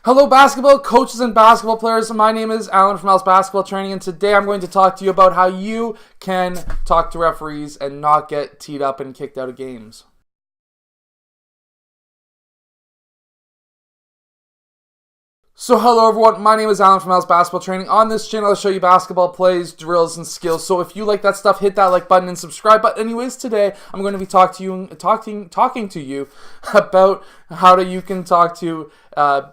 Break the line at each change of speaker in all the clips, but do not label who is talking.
Hello basketball coaches and basketball players, my name is Alan from Al's Basketball Training, and today I'm going to talk to you about how you can talk to referees and not get teed up and kicked out of games. So hello everyone, my name is Alan from Al's Basketball Training. On this channel I'll show you basketball plays, drills, and skills. So if you like that stuff, hit that like button and subscribe. But anyways, today I'm going to be talking to you about how you can talk to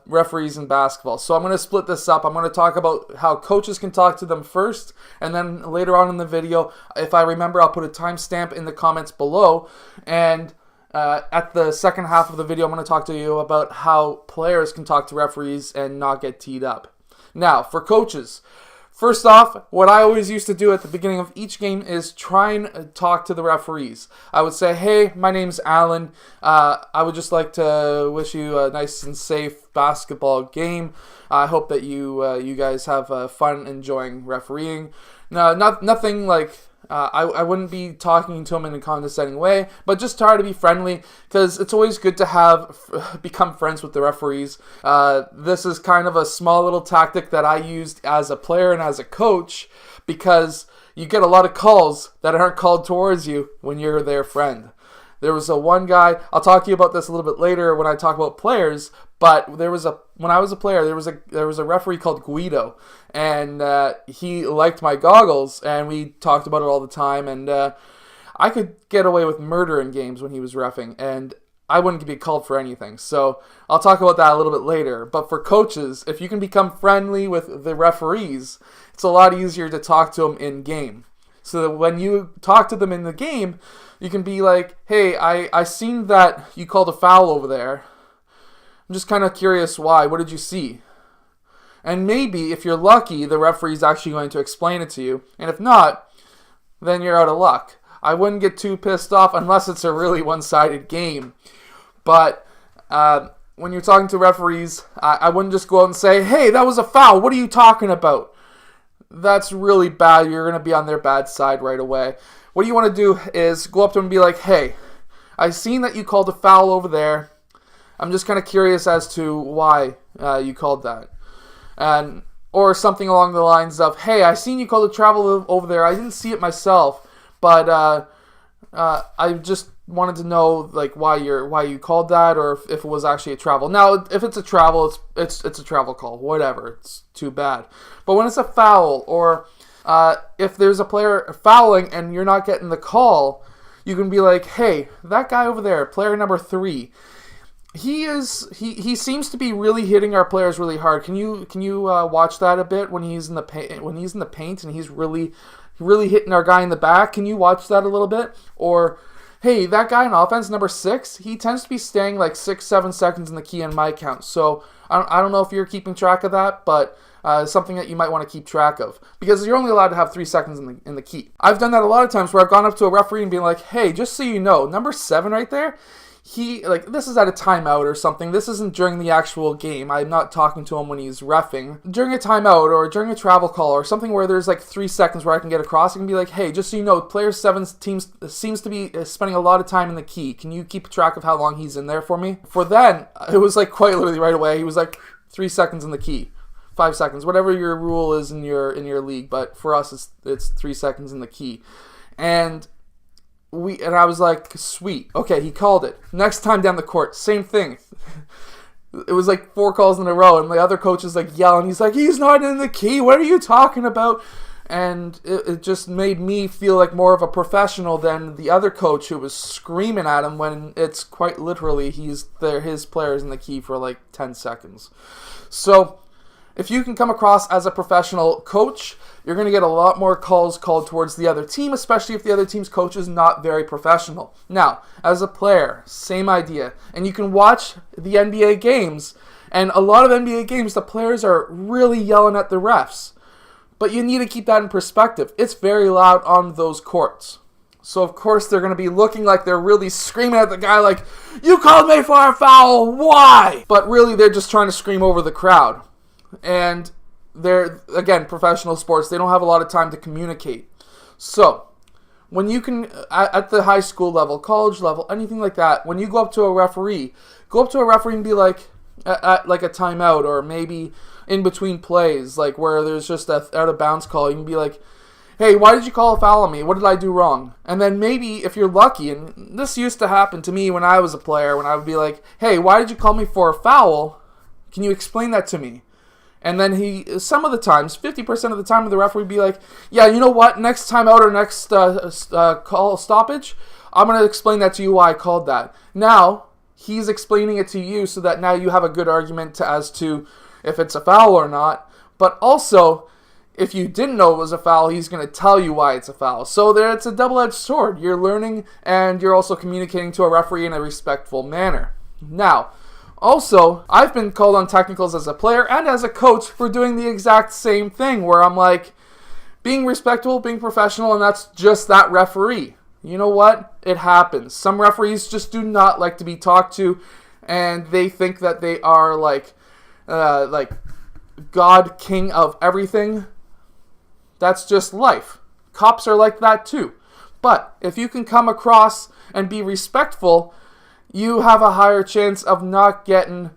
referees in basketball. So I'm going to split this up. I'm going to talk about how coaches can talk to them first, and then later on in the video, if I remember, I'll put a timestamp in the comments below, and at the second half of the video, I'm going to talk to you about how players can talk to referees and not get teed up. Now, for coaches, first off, what I always used to do at the beginning of each game is try and talk to the referees. I would say, hey, my name's Alan. I would just like to wish you a nice and safe basketball game. I hope that you guys have fun enjoying refereeing. No, nothing like... I wouldn't be talking to him in a condescending way, but just try to be friendly, because it's always good to become friends with the referees. This is kind of a small little tactic that I used as a player and as a coach, because you get a lot of calls that aren't called towards you when you're their friend. There was one guy, I'll talk to you about this a little bit later when I talk about players, but when I was a player, there was a referee called Guido, and he liked my goggles, and we talked about it all the time, and I could get away with murder in games when he was reffing, and I wouldn't be called for anything. So I'll talk about that a little bit later. But for coaches, if you can become friendly with the referees, it's a lot easier to talk to them in game. So that when you talk to them in the game, you can be like, hey, I seen that you called a foul over there. I'm just kind of curious why. What did you see? And maybe, if you're lucky, the referee's actually going to explain it to you. And if not, then you're out of luck. I wouldn't get too pissed off unless it's a really one-sided game. But when you're talking to referees, I wouldn't just go out and say, hey, that was a foul. What are you talking about? That's really bad. You're going to be on their bad side right away. What you want to do is go up to them and be like, hey, I seen that you called a foul over there. I'm just kind of curious as to why you called that. Or something along the lines of, hey, I seen you called a travel over there. I didn't see it myself, but I just wanted to know like why you called that, or if it was actually a travel. Now, if it's a travel, it's a travel call. Whatever, it's too bad. But when it's a foul, or if there's a player fouling and you're not getting the call, you can be like, hey, that guy over there, player number 3. He seems to be really hitting our players really hard. Can you watch that a bit when he's in the paint and he's really hitting our guy in the back? Can you watch that a little bit? Or, hey, that guy in offense, number 6, he tends to be staying like 6-7 seconds in the key in my count. So I don't know if you're keeping track of that, but something that you might want to keep track of, because you're only allowed to have 3 seconds in the key. I've done that a lot of times where I've gone up to a referee and been like, hey, just so you know, number 7 right there, this is at a timeout or something. This isn't during the actual game. I'm not talking to him when he's reffing. During a timeout or during a travel call or something where there's like 3 seconds where I can get across, I can be like, hey, just so you know, player 7's team seems to be spending a lot of time in the key. Can you keep track of how long he's in there for me? For then, it was like quite literally right away. He was like 3 seconds in the key. 5 seconds, whatever your rule is in your league, but for us it's 3 seconds in the key. And I was like, sweet, okay, he called it. Next time down the court, same thing. It was like 4 calls in a row, and the other coach is like yelling. He's like, he's not in the key. What are you talking about? And it just made me feel like more of a professional than the other coach who was screaming at him when it's quite literally his player's in the key for like 10 seconds. So if you can come across as a professional coach, you're going to get a lot more calls called towards the other team, especially if the other team's coach is not very professional. Now, as a player, same idea. And you can watch the NBA games, and a lot of NBA games, the players are really yelling at the refs. But you need to keep that in perspective. It's very loud on those courts. So, of course, they're going to be looking like they're really screaming at the guy like, you called me for a foul, why? But really, they're just trying to scream over the crowd. And they're, again, professional sports. They don't have a lot of time to communicate. So, when you can, at the high school level, college level, anything like that, when you go up to a referee and be like, at like a timeout, or maybe in between plays, like where there's just a out of bounds call, you can be like, hey, why did you call a foul on me? What did I do wrong? And then maybe if you're lucky, and this used to happen to me when I was a player, when I would be like, hey, why did you call me for a foul? Can you explain that to me? And then some of the times, 50% of the time, the referee would be like, yeah, you know what? Next time out or next call stoppage, I'm going to explain that to you why I called that. Now, he's explaining it to you so that now you have a good argument as to if it's a foul or not. But also, if you didn't know it was a foul, he's going to tell you why it's a foul. So it's a double-edged sword. You're learning, and you're also communicating to a referee in a respectful manner. Now, also, I've been called on technicals as a player and as a coach for doing the exact same thing, where I'm like, being respectful, being professional, and that's just that referee. You know what? It happens. Some referees just do not like to be talked to, and they think that they are like God, king of everything. That's just life. Cops are like that too. But if you can come across and be respectful, you have a higher chance of not getting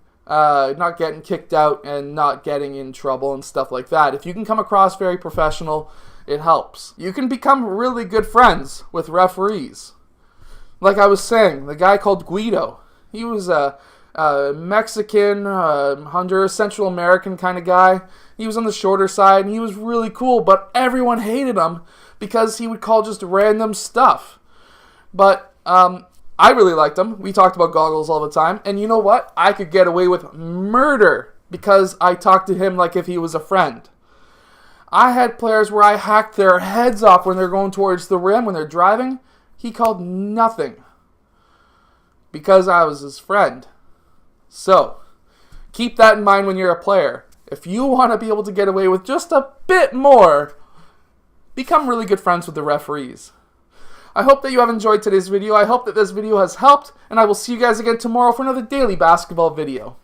kicked out and not getting in trouble and stuff like that. If you can come across very professional, it helps. You can become really good friends with referees. Like I was saying, the guy called Guido, he was a Mexican, Honduras, Central American kind of guy. He was on the shorter side, and he was really cool, but everyone hated him because he would call just random stuff. But I really liked him. We talked about goggles all the time, and you know what? I could get away with murder because I talked to him like if he was a friend. I had players where I hacked their heads off when they're going towards the rim, when they're driving. He called nothing because I was his friend. So, keep that in mind when you're a player. If you want to be able to get away with just a bit more, become really good friends with the referees. I hope that you have enjoyed today's video. I hope that this video has helped, and I will see you guys again tomorrow for another daily basketball video.